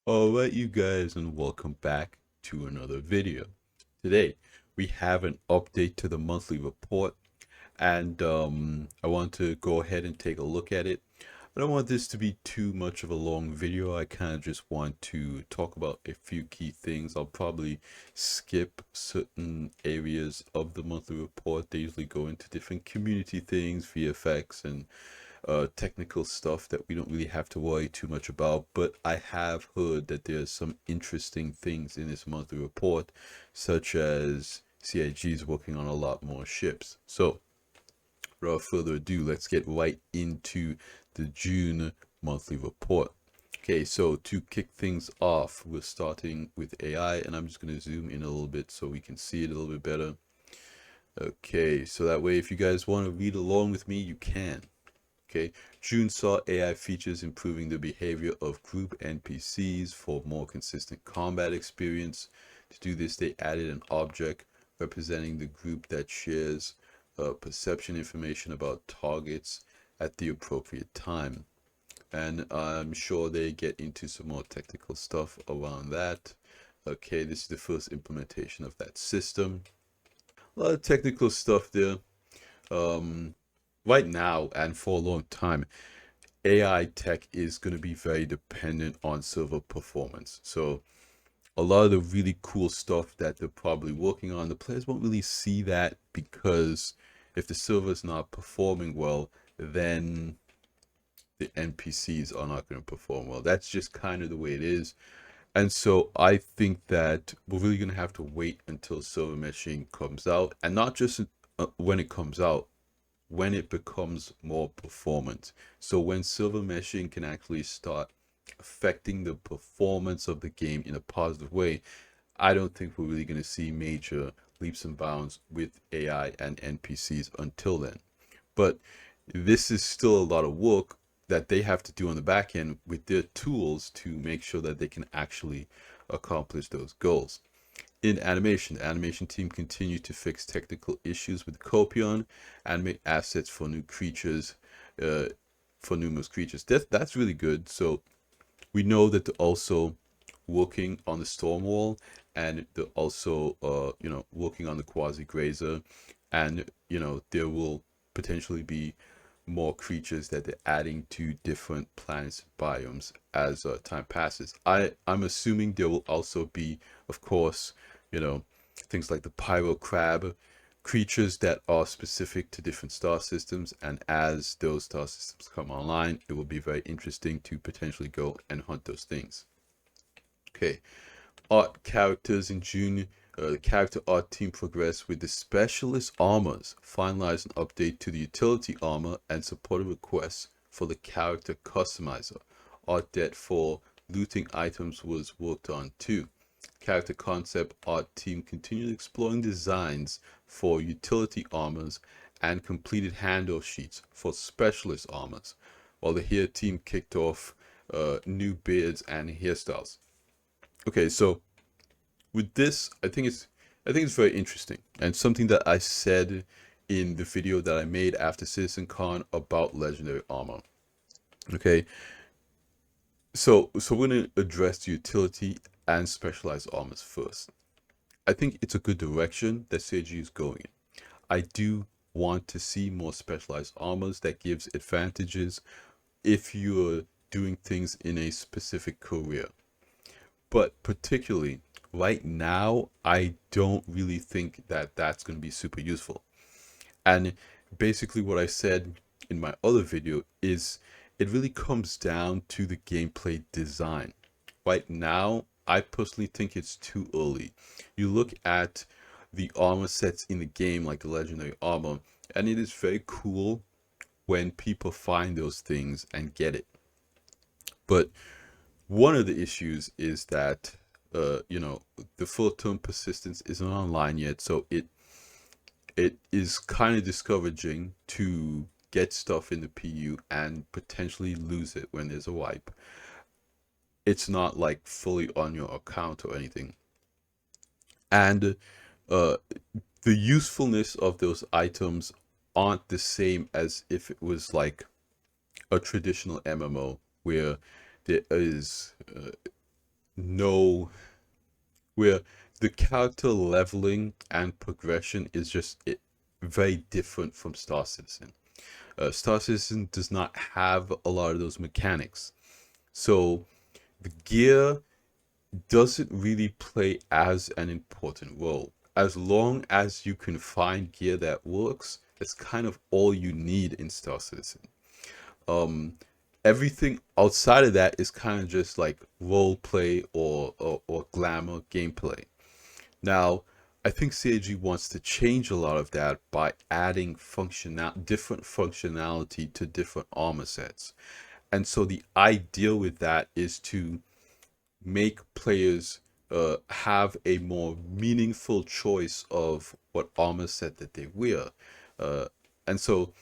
Alright, you guys, and welcome back to another video. Today, we have an update to the monthly report, and I want to go ahead and take a look at it. I don't want this to be too much of a long video. I kind of just want to talk about a few key things. I'll probably skip certain areas of the monthly report. They usually go into different community things, VFX, and technical stuff that we don't really have to worry too much about. But I have heard that there's some interesting things in this monthly report, such as CIG is working on a lot more ships. So, without further ado, let's get right into the June monthly report. Okay, so to kick things off, we're starting with AI, and I'm just going to zoom in a little bit so we can see it a little bit better. Okay, so that way if you guys want to read along with me, you can. Okay, June saw AI features improving the behavior of group NPCs for more consistent combat experience. To do this, they added an object representing the group that shares perception information about targets at the appropriate time. And I'm sure they get into some more technical stuff around that. Okay, this is the first implementation of that system. A lot of technical stuff there. Right now and for a long time, AI tech is going to be very dependent on server performance. So a lot of the really cool stuff that they're probably working on, the players won't really see that because if the server is not performing well, then the NPCs are not going to perform well. That's just kind of the way it is. And so I think that we're really going to have to wait until server meshing comes out, and not just when it comes out, when it becomes more performant. So when server meshing can actually start affecting the performance of the game in a positive way, I don't think we're really going to see major leaps and bounds with AI and NPCs until then. But this is still a lot of work that they have to do on the back end with their tools to make sure that they can actually accomplish those goals. In animation, the animation team continued to fix technical issues with Copion, animate assets for new creatures, uh, for numerous creatures. That's really good. So we know that they're also working on the storm wall, and they're also working on the quasi grazer, and there will potentially be more creatures that they're adding to different planets and biomes as time passes. I'm assuming there will also be, of course, things like the pyro crab, creatures that are specific to different star systems, and as those star systems come online, it will be very interesting to potentially go and hunt those things. Okay, art characters in June. The character art team progressed with the specialist armors, finalized an update to the utility armor, and supported requests for the character customizer. Art debt for looting items was worked on too. Character concept art team continued exploring designs for utility armors and completed handoff sheets for specialist armors, while the hair team kicked off new beards and hairstyles. Okay, so with this, I think it's very interesting and something that I said in the video that I made after CitizenCon about legendary armor. Okay, so we're gonna address the utility and specialized armors first. I think it's a good direction that CG is going in. I do want to see more specialized armors that gives advantages if you're doing things in a specific career. But particularly right now, I don't really think that that's going to be super useful. And basically, what I said in my other video is it really comes down to the gameplay design. Right now, I personally think it's too early. You look at the armor sets in the game, like the legendary armor, and it is very cool when people find those things and get it. But one of the issues is that the full term persistence isn't online yet, so it is kind of discouraging to get stuff in the PU and potentially lose it when there's a wipe. It's not like fully on your account or anything. And uh, the usefulness of those items aren't the same as if it was like a traditional MMO where there is no, where the character leveling and progression is just very different from Star Citizen. Star Citizen does not have a lot of those mechanics. So the gear doesn't really play as an important role. As long as you can find gear that works, that's kind of all you need in Star Citizen. Um, Everything outside of that is kind of just like role play or glamour gameplay. Now, I think CAG wants to change a lot of that by adding different functionality to different armor sets. And so the idea with that is to make players have a more meaningful choice of what armor set that they wear. Uh, and so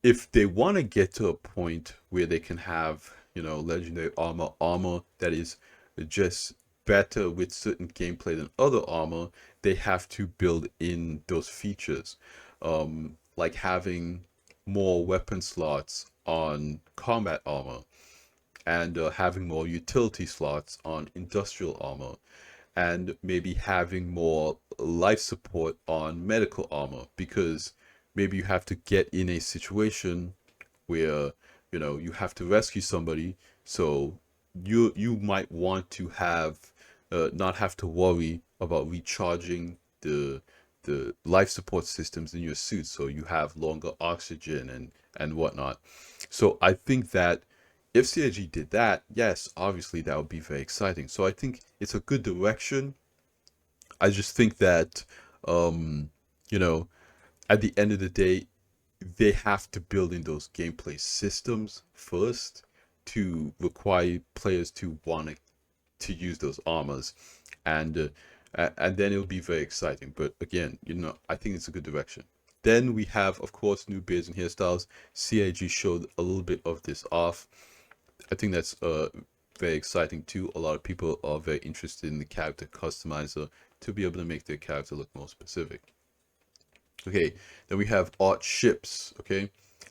if they want to get to a point where they can have, legendary armor that is just better with certain gameplay than other armor, they have to build in those features, like having more weapon slots on combat armor, and having more utility slots on industrial armor, and maybe having more life support on medical armor, because maybe you have to get in a situation where you have to rescue somebody, so you might want to have not have to worry about recharging the life support systems in your suit, so you have longer oxygen and whatnot. So I think that if CIG did that, yes, obviously that would be very exciting. So I think it's a good direction. I just think that, um, you know, at the end of the day, they have to build in those gameplay systems first to require players to want to use those armors, and and then it'll be very exciting. But again, I think it's a good direction. Then we have, of course, new beards and hairstyles. CIG showed a little bit of this off. I think that's very exciting too. A lot of people are very interested in the character customizer to be able to make their character look more specific. Okay, then we have art ships. Okay,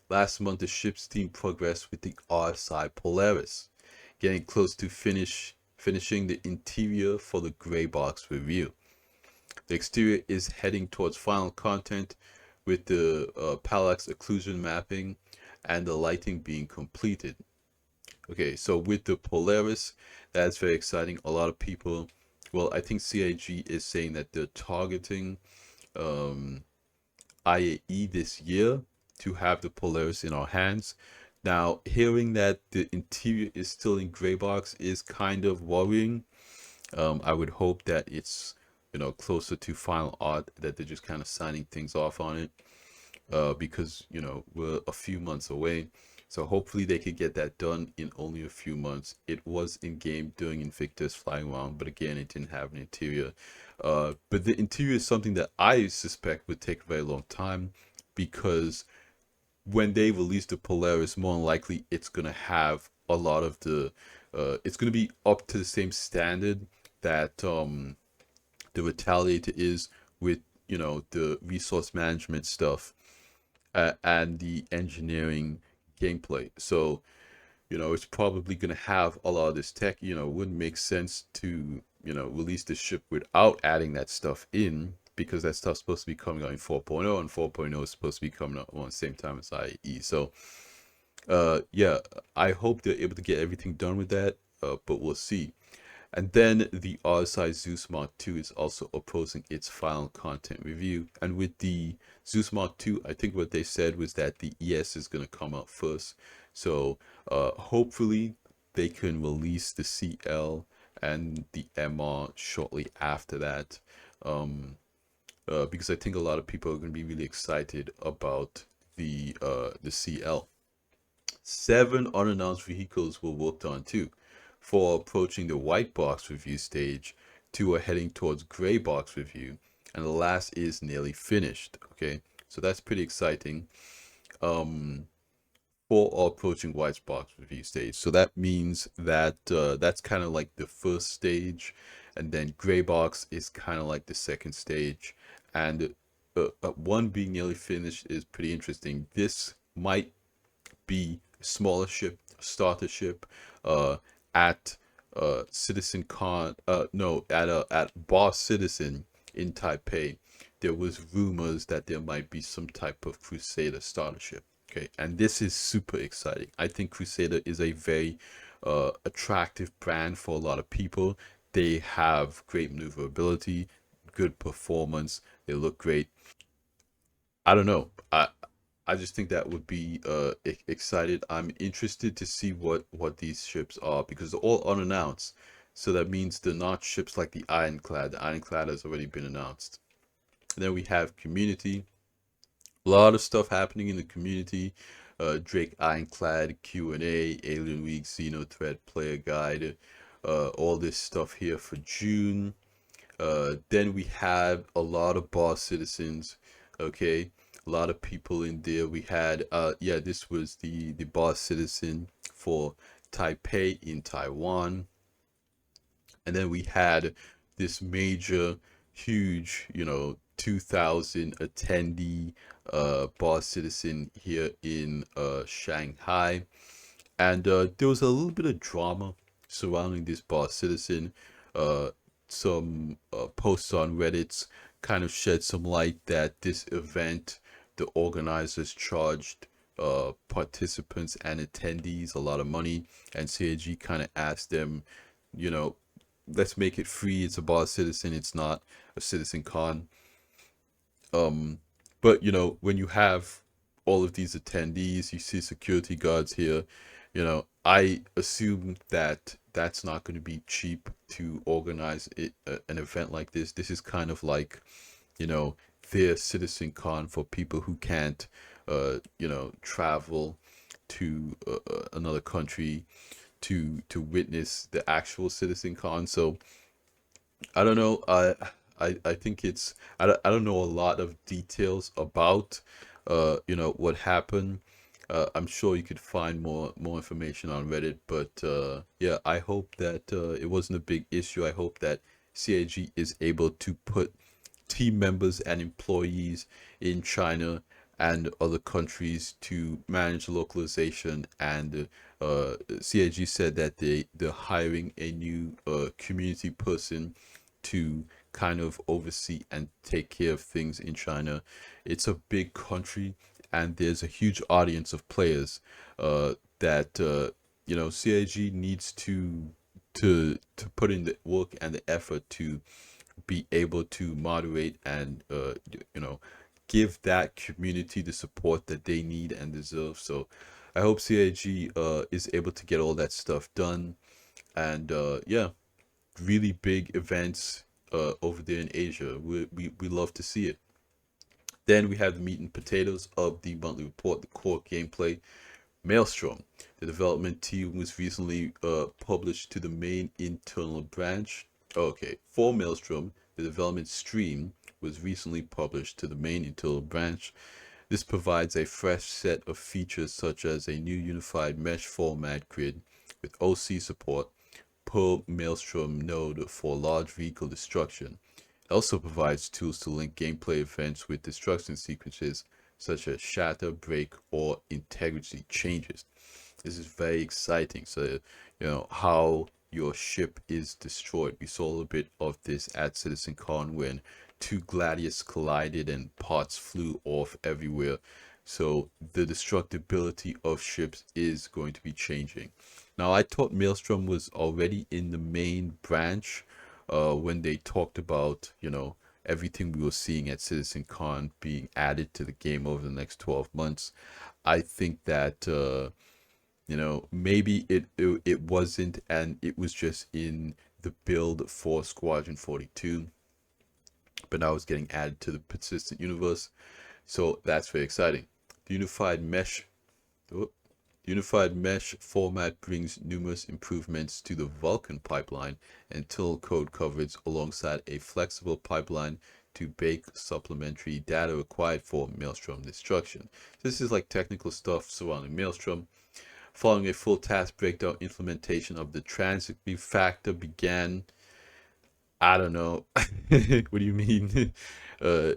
last month the ships team progressed with the RSI Polaris, getting close to finishing the interior for the gray box review. The exterior is heading towards final content with the parallax occlusion mapping and the lighting being completed. Okay, so with the Polaris, that's very exciting. A lot of people, well, I think CIG is saying that they're targeting um, IAE this year to have the Polaris in our hands. Now, hearing that the interior is still in gray box is kind of worrying. I would hope that it's, closer to final art, that they're just kind of signing things off on it, because, we're a few months away. So hopefully they could get that done in only a few months. It was in game during Invictus flying around, but again, it didn't have an interior. But the interior is something that I suspect would take a very long time, because when they release the Polaris, more than likely it's gonna have a lot of it's gonna be up to the same standard that the Retaliator is, with the resource management stuff, and the engineering gameplay. So, it's probably going to have a lot of this tech. It wouldn't make sense to, release the ship without adding that stuff in, because that stuff's supposed to be coming out in 4.0, and 4.0 is supposed to be coming out around the same time as IE. So, yeah, I hope they're able to get everything done with that, but we'll see. And then the RSI Zeus Mark II is also approaching its final content review. And with the Zeus Mark II, I think what they said was that the ES is going to come out first. So hopefully they can release the CL and the MR shortly after that. Because I think a lot of people are going to be really excited about the CL. 7 unannounced vehicles were worked on too. 4 approaching the white box review stage, 2 are heading towards gray box review, and the last is nearly finished. Okay, so that's pretty exciting. 4 are approaching white box review stage, so that means that that's kind of like the first stage, and then gray box is kind of like the second stage, and one being nearly finished is pretty interesting. This might be smaller ship, starter ship, at Citizen Con no at Bar Citizen in Taipei, there was rumors that there might be some type of Crusader startership. Okay, and this is super exciting. I think Crusader is a very attractive brand for a lot of people. They have great maneuverability, good performance. They look great. I don't know. I just think that would be excited. I'm interested to see what these ships are because they're all unannounced. So that means they're not ships like the Ironclad. The Ironclad has already been announced. And then we have community. A lot of stuff happening in the community. Drake Ironclad Q&A, Alien Week, Xeno Threat Player Guide, all this stuff here for June. Then we have a lot of boss citizens, okay? A lot of people in there. We had, yeah, this was the boss citizen for Taipei in Taiwan. And then we had this major, huge, 2,000 attendee boss citizen here in Shanghai. And there was a little bit of drama surrounding this boss citizen. Uh, some posts on Reddit kind of shed some light that this event, the organizers charged participants and attendees a lot of money, and CAG kind of asked them, you know, let's make it free. It's a boss citizen. It's not a citizen con. Um, but when you have all of these attendees, you see security guards here. I assume that that's not going to be cheap to organize an event like this. This is kind of like, you know, their citizen con for people who can't, travel to another country to witness the actual citizen con. So I don't know. I think I don't know a lot of details about what happened. I'm sure you could find more information on Reddit, but yeah, I hope that it wasn't a big issue. I hope that CAG is able to put team members and employees in China and other countries to manage localization. And CAG said that they're hiring a new community person to kind of oversee and take care of things in China. It's a big country, and there's a huge audience of players that CAG needs to put in the work and the effort to be able to moderate and give that community the support that they need and deserve. So I hope CAG is able to get all that stuff done. And yeah, really big events over there in Asia. We love to see it. Then we have the meat and potatoes of the monthly report, the core gameplay. Maelstrom. The development team was recently published to the main internal branch. Okay, for Maelstrom, the development stream was recently published to the main internal branch. This provides a fresh set of features such as a new unified mesh format grid with OC support per Maelstrom node for large vehicle destruction. It also provides tools to link gameplay events with destruction sequences such as shatter, break, or integrity changes. This is very exciting. So, how your ship is destroyed. We saw a little bit of this at Citizen Con when two Gladius collided and parts flew off everywhere. So the destructibility of ships is going to be changing. Now, I thought Maelstrom was already in the main branch when they talked about, everything we were seeing at Citizen Con being added to the game over the next 12 months. I think that maybe it wasn't, and it was just in the build for Squadron 42, but now it's getting added to the persistent universe. So that's very exciting. The unified mesh format brings numerous improvements to the Vulkan pipeline and tunnel code coverage alongside a flexible pipeline to bake supplementary data required for Maelstrom destruction. This is like technical stuff surrounding Maelstrom. Following a full task breakdown, implementation of the transit factor began. I don't know. What do you mean? uh,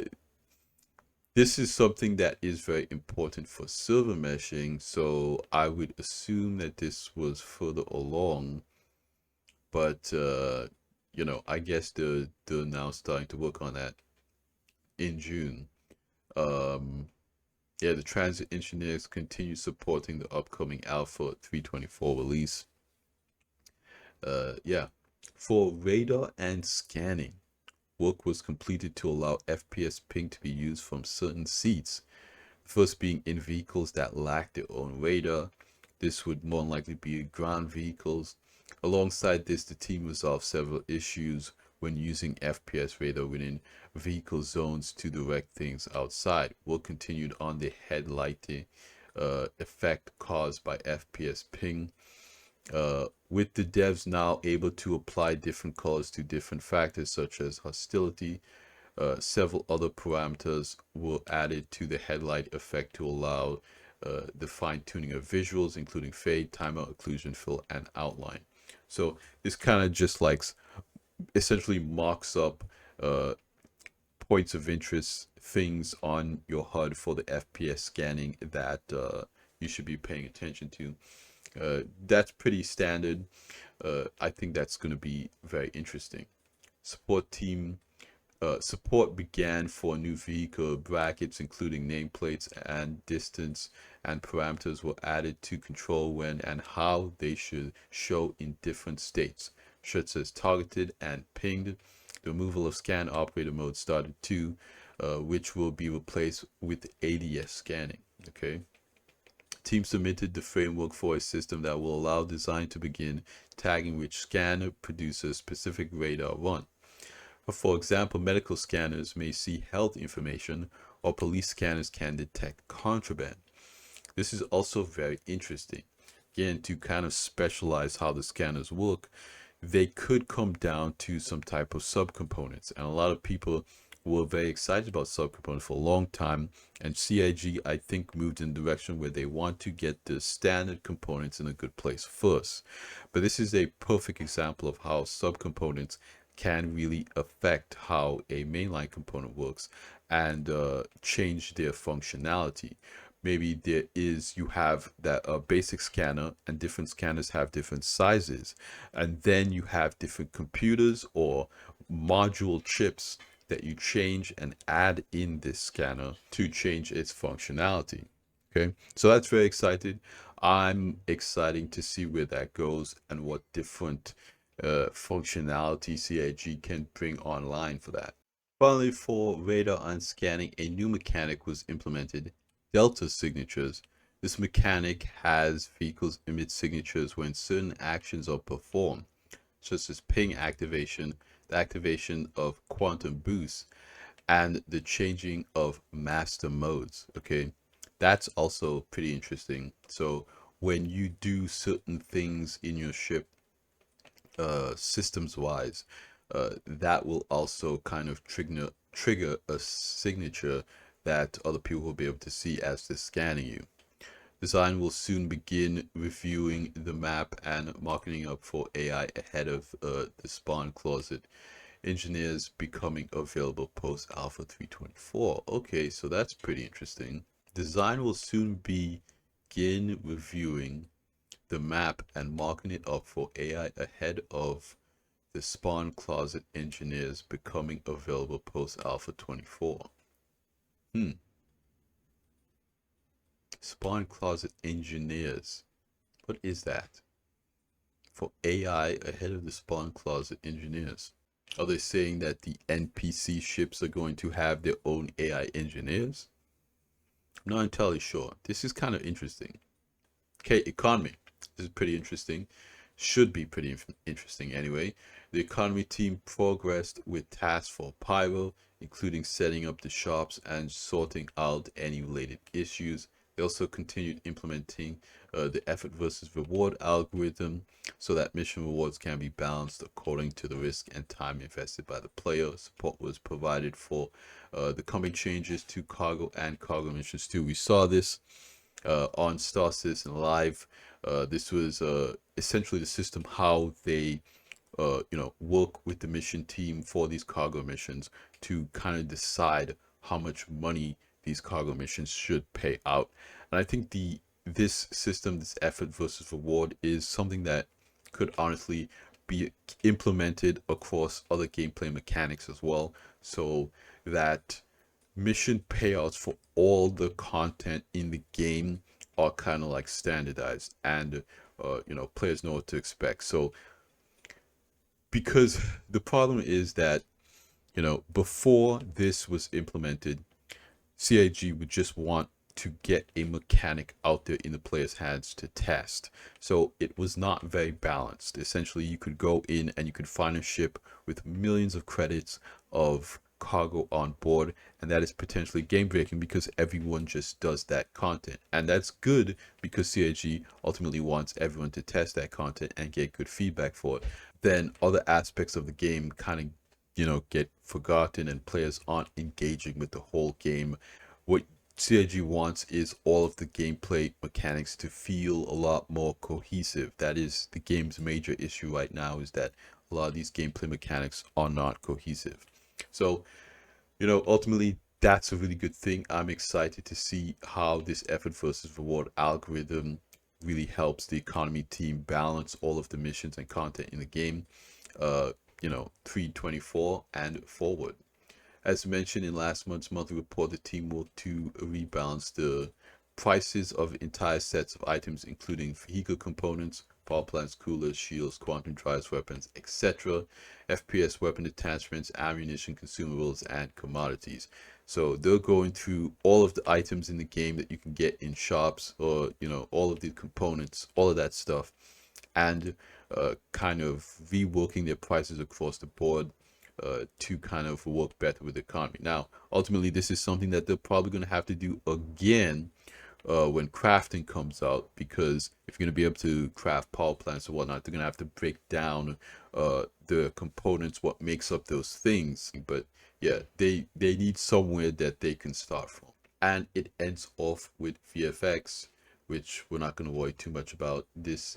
this is something that is very important for server meshing, so I would assume that this was further along. but you know, I guess they're now starting to work on that in June. Um, yeah, the transit engineers continue supporting the upcoming Alpha 324 release. Yeah, for radar and scanning, work was completed to allow FPS ping to be used from certain seats. First being in vehicles that lack their own radar. This would more likely be ground vehicles. Alongside this, the team resolved several issues when using FPS radar within vehicle zones to direct things outside. Work continued on the headlighting effect caused by FPS ping. With the devs now able to apply different colors to different factors such as hostility, several other parameters were added to the headlight effect to allow the fine-tuning of visuals, including fade, timeout, occlusion, fill, and outline. So this kind of just like essentially marks up uh, points of interest, things on your HUD for the FPS scanning that you should be paying attention to. That's pretty standard. I think that's going to be very interesting. Support began for new vehicle brackets, including nameplates and distance, and parameters were added to control when and how they should show in different states, such as targeted and pinged. The removal of scan operator mode started too, which will be replaced with ADS scanning. Okay. Team submitted the framework for a system that will allow design to begin tagging which scanner produces specific radar run. For example, medical scanners may see health information, or police scanners can detect contraband. This is also very interesting. Again, to kind of specialize how the scanners work, they could come down to some type of subcomponents. And a lot of people were very excited about subcomponents for a long time. And CIG, I think, moved in a direction where they want to get the standard components in a good place first. But this is a perfect example of how subcomponents can really affect how a mainline component works and change their functionality. Maybe you have that basic scanner, and different scanners have different sizes, and then you have different computers or module chips that you change and add in this scanner to change its functionality. Okay, so that's very excited. I'm exciting to see where that goes and what different functionality CIG can bring online for that. Finally, for radar and scanning, a new mechanic was implemented, delta signatures. This mechanic has vehicles emit signatures when certain actions are performed, such as ping activation, the activation of quantum boost, and the changing of master modes. Okay, that's also pretty interesting. So when you do certain things in your ship, systems wise, that will also kind of trigger a signature that other people will be able to see as they're scanning you. Design will soon begin reviewing the map and marketing up for AI ahead of the spawn closet engineers becoming available post Alpha 324. Okay, so that's pretty interesting. Design will soon begin reviewing the map and marking it up for AI ahead of the spawn closet engineers becoming available post Alpha 24. Hmm. Spawn closet engineers. What is that? For AI ahead of the spawn closet engineers. Are they saying that the NPC ships are going to have their own AI engineers? I'm not entirely sure. This is kind of interesting. Okay, economy. This is pretty interesting. Should be pretty interesting anyway. The economy team progressed with tasks for Pyro, including setting up the shops and sorting out any related issues. They also continued implementing the effort versus reward algorithm so that mission rewards can be balanced according to the risk and time invested by the player. Support was provided for the coming changes to cargo and cargo missions too. We saw this on Star Citizen Live. This was essentially the system how they work with the mission team for these cargo missions to kind of decide how much money these cargo missions should pay out. And I think this system, this effort versus reward, is something that could honestly be implemented across other gameplay mechanics as well, so that mission payouts for all the content in the game are kind of like standardized, and players know what to expect. So because the problem is that before this was implemented, CIG would just want to get a mechanic out there in the player's hands to test. So it was not very balanced. Essentially, you could go in and you could find a ship with millions of credits of cargo on board, and that is potentially game breaking because everyone just does that content. And that's good because CIG ultimately wants everyone to test that content and get good feedback for it. Then other aspects of the game kind of get forgotten, and players aren't engaging with the whole game. What CIG wants is all of the gameplay mechanics to feel a lot more cohesive. That is the game's major issue right now, is that a lot of these gameplay mechanics are not cohesive. So ultimately that's a really good thing. I'm excited to see how this effort versus reward algorithm really helps the economy team balance all of the missions and content in the game 3.24 and forward. As mentioned in last month's monthly report, the team will to rebalance the prices of entire sets of items, including vehicle components, power plants, coolers, shields, quantum drives, weapons, etc., FPS weapon attachments, ammunition, consumables, and commodities. So they're going through all of the items in the game that you can get in shops, or all of the components, all of that stuff, and kind of reworking their prices across the board to kind of work better with the economy. Now, ultimately, this is something that they're probably going to have to do again when crafting comes out, because if you're going to be able to craft power plants or whatnot, they're going to have to break down the components, what makes up those things. But yeah, they need somewhere that they can start from. And it ends off with VFX, which we're not going to worry too much about. This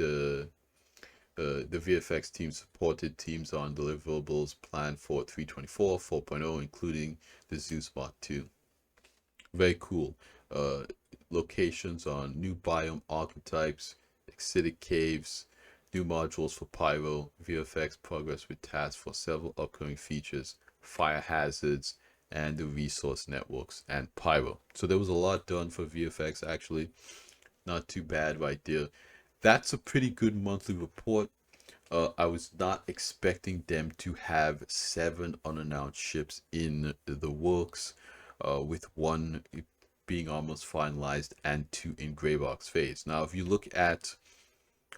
the VFX team supported teams on deliverables planned for 3.24, 4.0, including the Zeus Mark II. Very cool. Locations on new biome archetypes, acidic caves, new modules for pyro, VFX progress with tasks for several upcoming features, fire hazards, and the resource networks, and pyro. So there was a lot done for VFX, actually. Not too bad right there. That's a pretty good monthly report. I was not expecting them to have 7 unannounced ships in the works, with 1 being almost finalized and 2 in gray box phase. Now, if you look at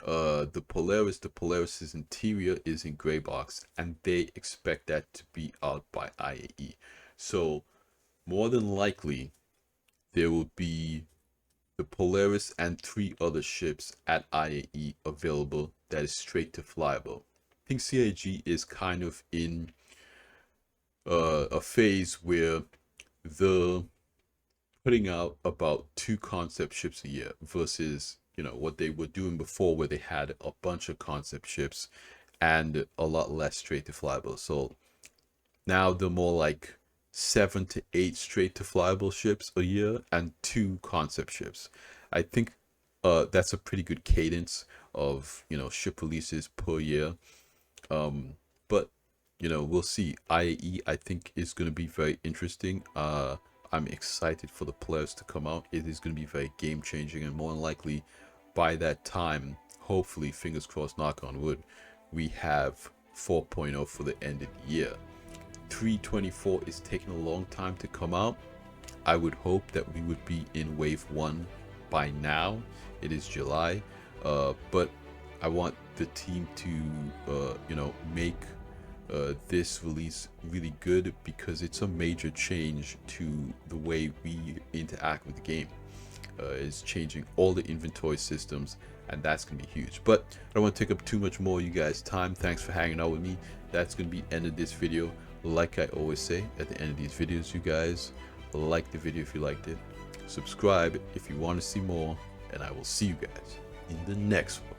the Polaris's interior is in gray box, and they expect that to be out by IAE. So more than likely there will be the Polaris and 3 other ships at IAE available that is straight to flyable. I think CIG is kind of in a phase where they're putting out about 2 concept ships a year versus what they were doing before, where they had a bunch of concept ships and a lot less straight to flyable. So now they're more like 7 to 8 straight to flyable ships a year and 2 concept ships. I think that's a pretty good cadence of ship releases per year. But we'll see. IAE, I think, is going to be very interesting. I'm excited for the players to come out. It is going to be very game changing, and more than likely by that time, hopefully, fingers crossed, knock on wood, we have 4.0 for the end of the year. 3.24 is taking a long time to come out. I would hope that we would be in wave 1 by now. It is July, but I want the team to make this release really good, because it's a major change to the way we interact with the game. It's changing all the inventory systems, and that's gonna be huge. But I don't want to take up too much more of you guys' time. Thanks for hanging out with me. That's gonna be end of this video. Like I always say at the end of these videos, you guys, like the video if you liked it, subscribe if you want to see more, and I will see you guys in the next one.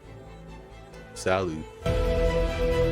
Salud.